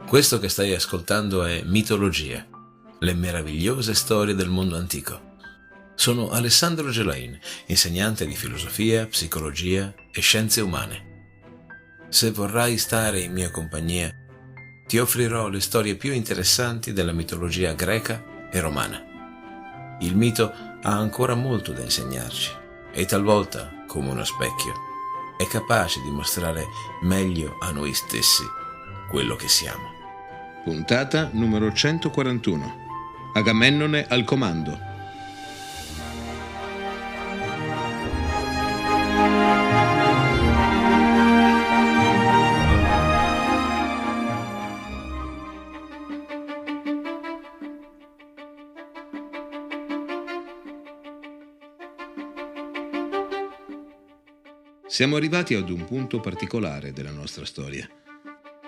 Questo che stai ascoltando è Mitologia, le meravigliose storie del mondo antico. Sono Alessandro Gelain, insegnante di filosofia, psicologia e scienze umane. Se vorrai stare in mia compagnia, ti offrirò le storie più interessanti della mitologia greca e romana. Il mito ha ancora molto da insegnarci e talvolta, come uno specchio, è capace di mostrare meglio a noi stessi quello che siamo. Puntata numero 141. Agamennone al comando. Siamo arrivati ad un punto particolare della nostra storia.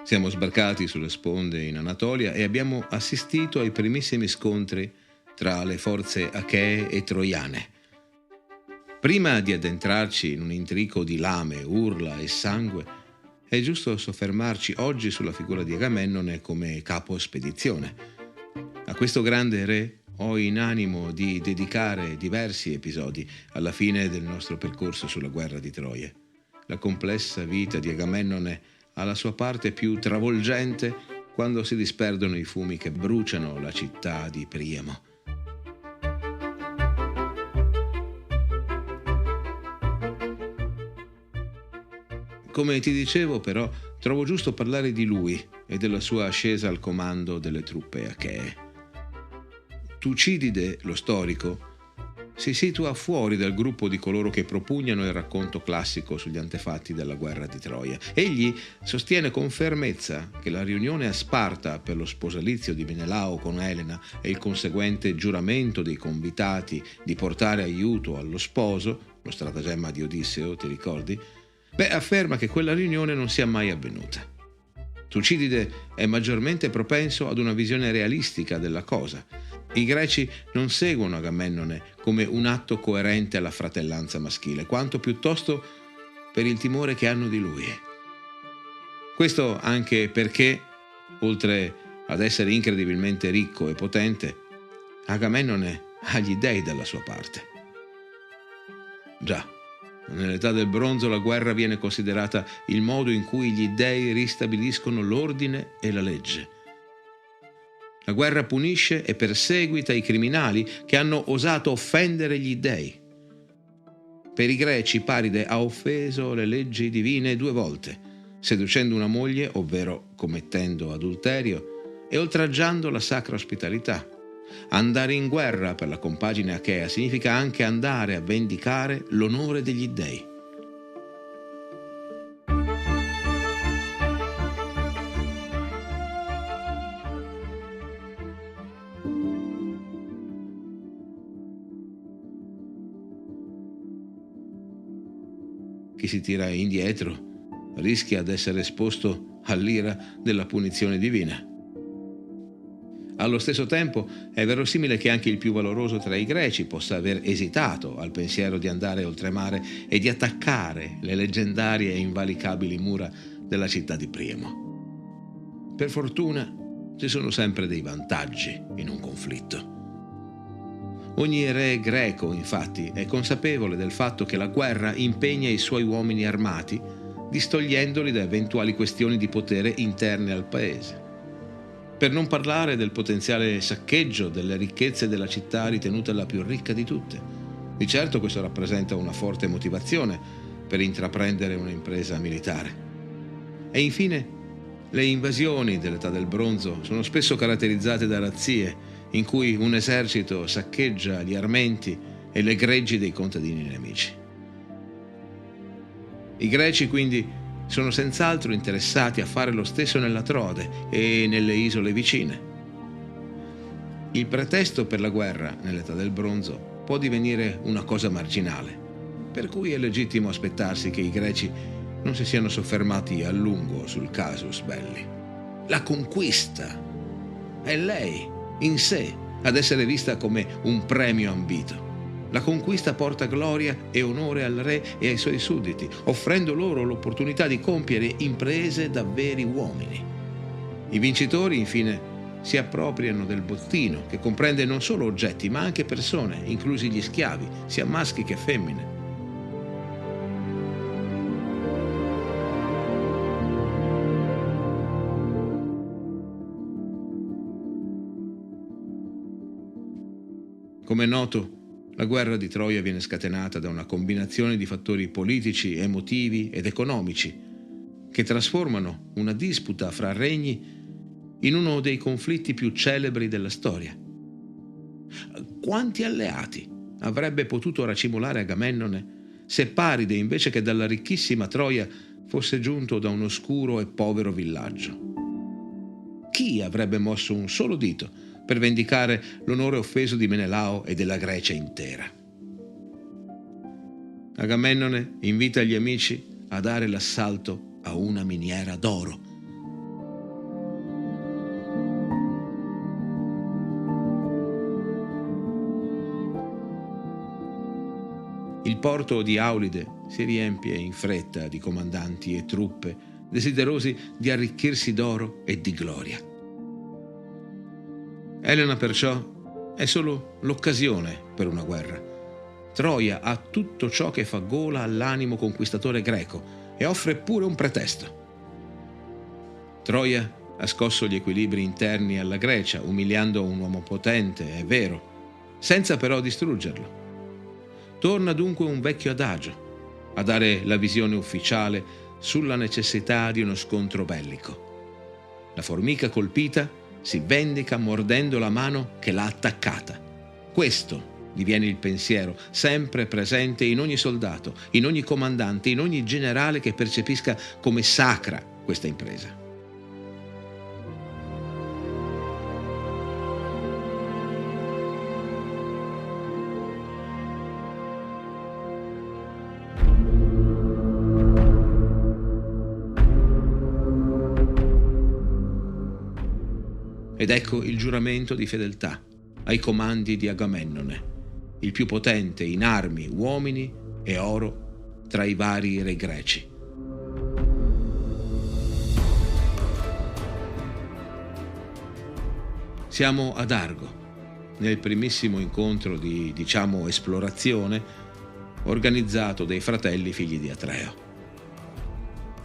Siamo sbarcati sulle sponde in Anatolia e abbiamo assistito ai primissimi scontri tra le forze achee e troiane. Prima di addentrarci in un intrico di lame, urla e sangue, è giusto soffermarci oggi sulla figura di Agamennone come capo spedizione. A questo grande re ho in animo di dedicare diversi episodi alla fine del nostro percorso sulla guerra di Troia. La complessa vita di Agamennone ha la sua parte più travolgente quando si disperdono i fumi che bruciano la città di Priamo. Come ti dicevo, però, trovo giusto parlare di lui e della sua ascesa al comando delle truppe achee. Tucidide, lo storico, si situa fuori dal gruppo di coloro che propugnano il racconto classico sugli antefatti della guerra di Troia. Egli sostiene con fermezza che la riunione a Sparta per lo sposalizio di Menelao con Elena e il conseguente giuramento dei convitati di portare aiuto allo sposo, lo stratagemma di Odisseo, ti ricordi? Afferma che quella riunione non sia mai avvenuta. Tucidide è maggiormente propenso ad una visione realistica della cosa. I greci non seguono Agamennone come un atto coerente alla fratellanza maschile, quanto piuttosto per il timore che hanno di lui. Questo anche perché, oltre ad essere incredibilmente ricco e potente, Agamennone ha gli dei dalla sua parte. Già, nell'età del bronzo la guerra viene considerata il modo in cui gli dei ristabiliscono l'ordine e la legge. La guerra punisce e perseguita i criminali che hanno osato offendere gli dei. Per i greci Paride ha offeso le leggi divine 2 volte, seducendo una moglie, ovvero commettendo adulterio, e oltraggiando la sacra ospitalità. Andare in guerra per la compagine achea significa anche andare a vendicare l'onore degli dei. Chi si tira indietro rischia di essere esposto all'ira della punizione divina. Allo stesso tempo è verosimile che anche il più valoroso tra i greci possa aver esitato al pensiero di andare oltremare e di attaccare le leggendarie e invalicabili mura della città di Priamo. Per fortuna ci sono sempre dei vantaggi in un conflitto. Ogni re greco, infatti, è consapevole del fatto che la guerra impegna i suoi uomini armati, distogliendoli da eventuali questioni di potere interne al paese. Per non parlare del potenziale saccheggio delle ricchezze della città ritenuta la più ricca di tutte. Di certo questo rappresenta una forte motivazione per intraprendere un'impresa militare. E infine, le invasioni dell'età del bronzo sono spesso caratterizzate da razzie in cui un esercito saccheggia gli armenti e le greggi dei contadini nemici. I greci quindi sono senz'altro interessati a fare lo stesso nella Trode e nelle isole vicine. Il pretesto per la guerra nell'età del bronzo può divenire una cosa marginale, per cui è legittimo aspettarsi che i greci non si siano soffermati a lungo sul casus belli. La conquista è lei in sé ad essere vista come un premio ambito. La conquista porta gloria e onore al re e ai suoi sudditi, offrendo loro l'opportunità di compiere imprese da veri uomini. I vincitori, infine, si appropriano del bottino, che comprende non solo oggetti, ma anche persone, inclusi gli schiavi, sia maschi che femmine. Come è noto, la guerra di Troia viene scatenata da una combinazione di fattori politici, emotivi ed economici che trasformano una disputa fra regni in uno dei conflitti più celebri della storia. Quanti alleati avrebbe potuto racimolare Agamennone se Paride, invece che dalla ricchissima Troia, fosse giunto da un oscuro e povero villaggio? Chi avrebbe mosso un solo dito per vendicare l'onore offeso di Menelao e della Grecia intera? Agamennone invita gli amici a dare l'assalto a una miniera d'oro. Il porto di Aulide si riempie in fretta di comandanti e truppe desiderosi di arricchirsi d'oro e di gloria. Elena perciò è solo l'occasione per una guerra. Troia ha tutto ciò che fa gola all'animo conquistatore greco e offre pure un pretesto. Troia ha scosso gli equilibri interni alla Grecia, umiliando un uomo potente, è vero, senza però distruggerlo. Torna dunque un vecchio adagio a dare la visione ufficiale sulla necessità di uno scontro bellico. La formica colpita si vendica mordendo la mano che l'ha attaccata. Questo diviene il pensiero sempre presente in ogni soldato, in ogni comandante, in ogni generale che percepisca come sacra questa impresa. Ed ecco il giuramento di fedeltà ai comandi di Agamennone, il più potente in armi, uomini e oro tra i vari re greci. Siamo ad Argo, nel primissimo incontro di, esplorazione organizzato dai fratelli figli di Atreo.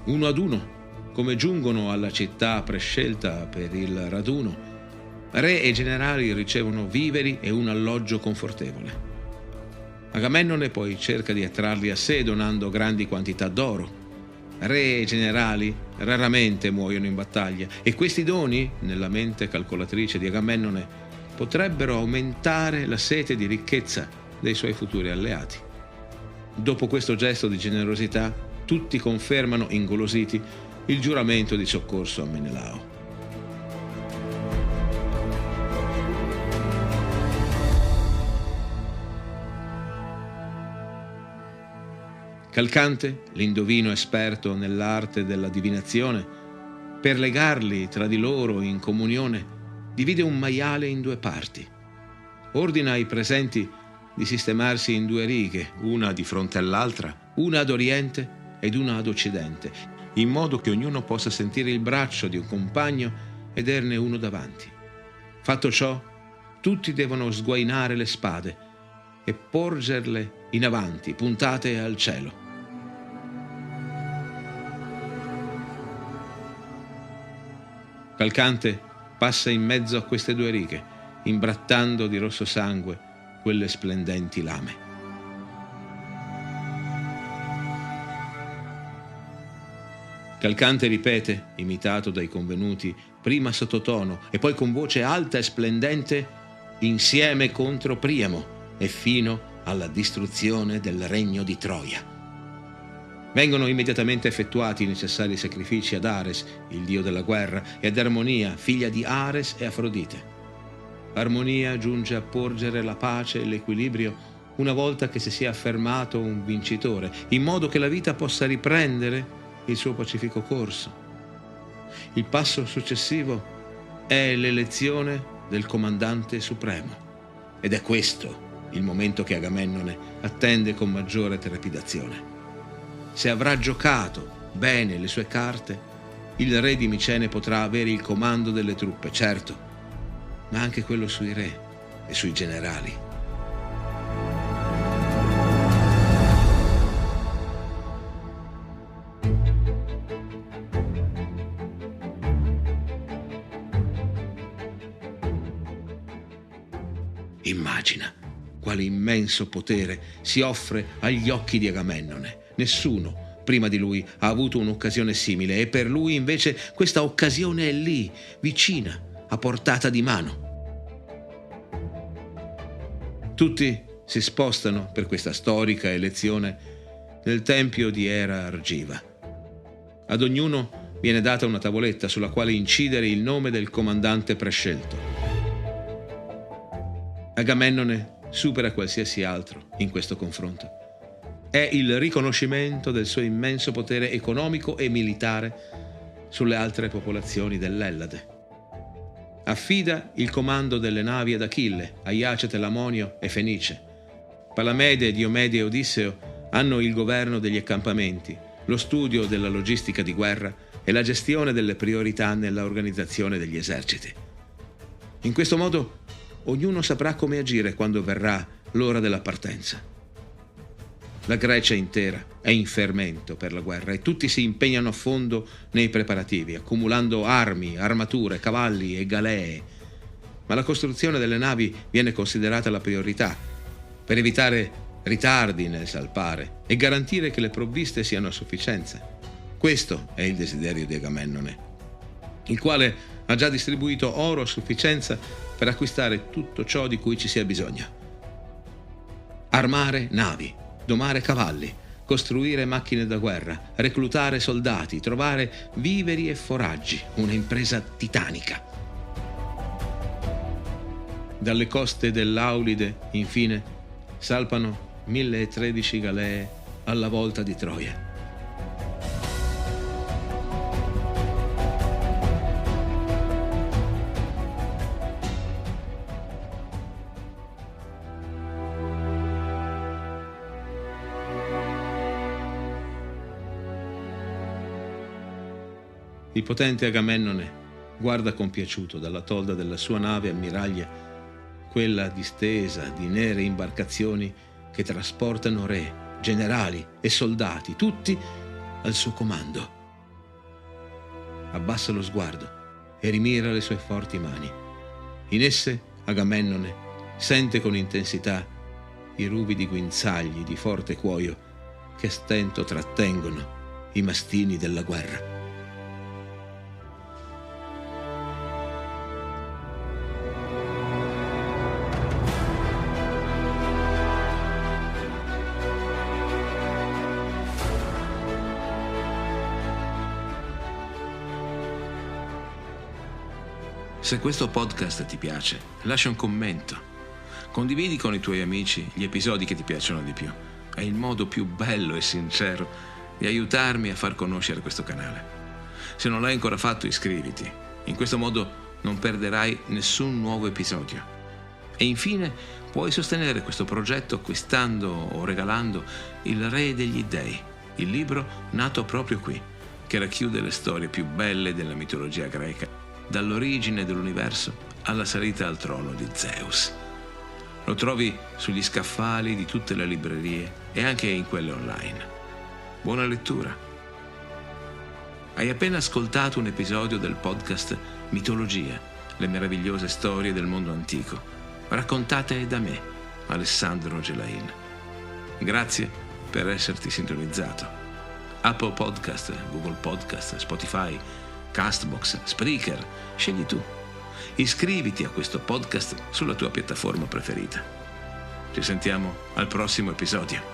Uno ad uno, come giungono alla città prescelta per il raduno, re e generali ricevono viveri e un alloggio confortevole. Agamennone poi cerca di attrarli a sé donando grandi quantità d'oro. Re e generali raramente muoiono in battaglia e questi doni, nella mente calcolatrice di Agamennone, potrebbero aumentare la sete di ricchezza dei suoi futuri alleati. Dopo questo gesto di generosità, tutti confermano ingolositi il giuramento di soccorso a Menelao. Calcante, l'indovino esperto nell'arte della divinazione, per legarli tra di loro in comunione, divide un maiale in due parti. Ordina ai presenti di sistemarsi in due righe, una di fronte all'altra, una ad oriente ed una ad occidente, in modo che ognuno possa sentire il braccio di un compagno ed averne uno davanti. Fatto ciò, tutti devono sguainare le spade e porgerle in avanti, puntate al cielo. Calcante passa in mezzo a queste due righe, imbrattando di rosso sangue quelle splendenti lame. Calcante ripete, imitato dai convenuti, prima sottotono e poi con voce alta e splendente, insieme contro Priamo e fino alla distruzione del regno di Troia. Vengono immediatamente effettuati i necessari sacrifici ad Ares, il dio della guerra, e ad Armonia, figlia di Ares e Afrodite. Armonia giunge a porgere la pace e l'equilibrio una volta che si sia affermato un vincitore, in modo che la vita possa riprendere il suo pacifico corso. Il passo successivo è l'elezione del comandante supremo, ed è questo il momento che Agamennone attende con maggiore trepidazione. Se avrà giocato bene le sue carte, Il re di Micene potrà avere il comando delle truppe, certo, ma anche quello sui re e sui generali. Immagina quale immenso potere si offre agli occhi di Agamennone. Nessuno prima di lui ha avuto un'occasione simile e per lui invece questa occasione è lì, vicina, a portata di mano. Tutti si spostano per questa storica elezione nel tempio di Era Argiva. Ad ognuno viene data una tavoletta sulla quale incidere il nome del comandante prescelto. Agamennone supera qualsiasi altro in questo confronto. È il riconoscimento del suo immenso potere economico e militare sulle altre popolazioni dell'Ellade. Affida il comando delle navi ad Achille, Aiacete, Lamonio e Fenice. Palamede, Diomede e Odisseo hanno il governo degli accampamenti, lo studio della logistica di guerra e la gestione delle priorità nella organizzazione degli eserciti. In questo modo ognuno saprà come agire quando verrà l'ora della partenza. La Grecia intera è in fermento per la guerra e tutti si impegnano a fondo nei preparativi, accumulando armi, armature, cavalli e galee. Ma la costruzione delle navi viene considerata la priorità per evitare ritardi nel salpare e garantire che le provviste siano a sufficienza. Questo è il desiderio di Agamennone, il quale ha già distribuito oro a sufficienza per acquistare tutto ciò di cui ci sia bisogno. Armare navi, domare cavalli, costruire macchine da guerra, reclutare soldati, trovare viveri e foraggi, una impresa titanica. Dalle coste dell'Aulide, infine, salpano 1013 galee alla volta di Troia. Il potente Agamennone guarda compiaciuto dalla tolda della sua nave ammiraglia quella distesa di nere imbarcazioni che trasportano re, generali e soldati, tutti al suo comando. Abbassa lo sguardo e rimira le sue forti mani. In esse Agamennone sente con intensità i ruvidi guinzagli di forte cuoio che a stento trattengono i mastini della guerra. Se questo podcast ti piace, lascia un commento. Condividi con i tuoi amici gli episodi che ti piacciono di più. È il modo più bello e sincero di aiutarmi a far conoscere questo canale. Se non l'hai ancora fatto, iscriviti. In questo modo non perderai nessun nuovo episodio. E infine puoi sostenere questo progetto acquistando o regalando Il Re degli Dei, il libro nato proprio qui, che racchiude le storie più belle della mitologia greca, dall'origine dell'universo alla salita al trono di Zeus. Lo trovi sugli scaffali di tutte le librerie e anche in quelle online. Buona lettura! Hai appena ascoltato un episodio del podcast Mitologia, le meravigliose storie del mondo antico, raccontate da me, Alessandro Gelain. Grazie per esserti sintonizzato. Apple Podcast, Google Podcast, Spotify, Castbox, Spreaker, scegli tu. Iscriviti a questo podcast sulla tua piattaforma preferita. Ci sentiamo al prossimo episodio.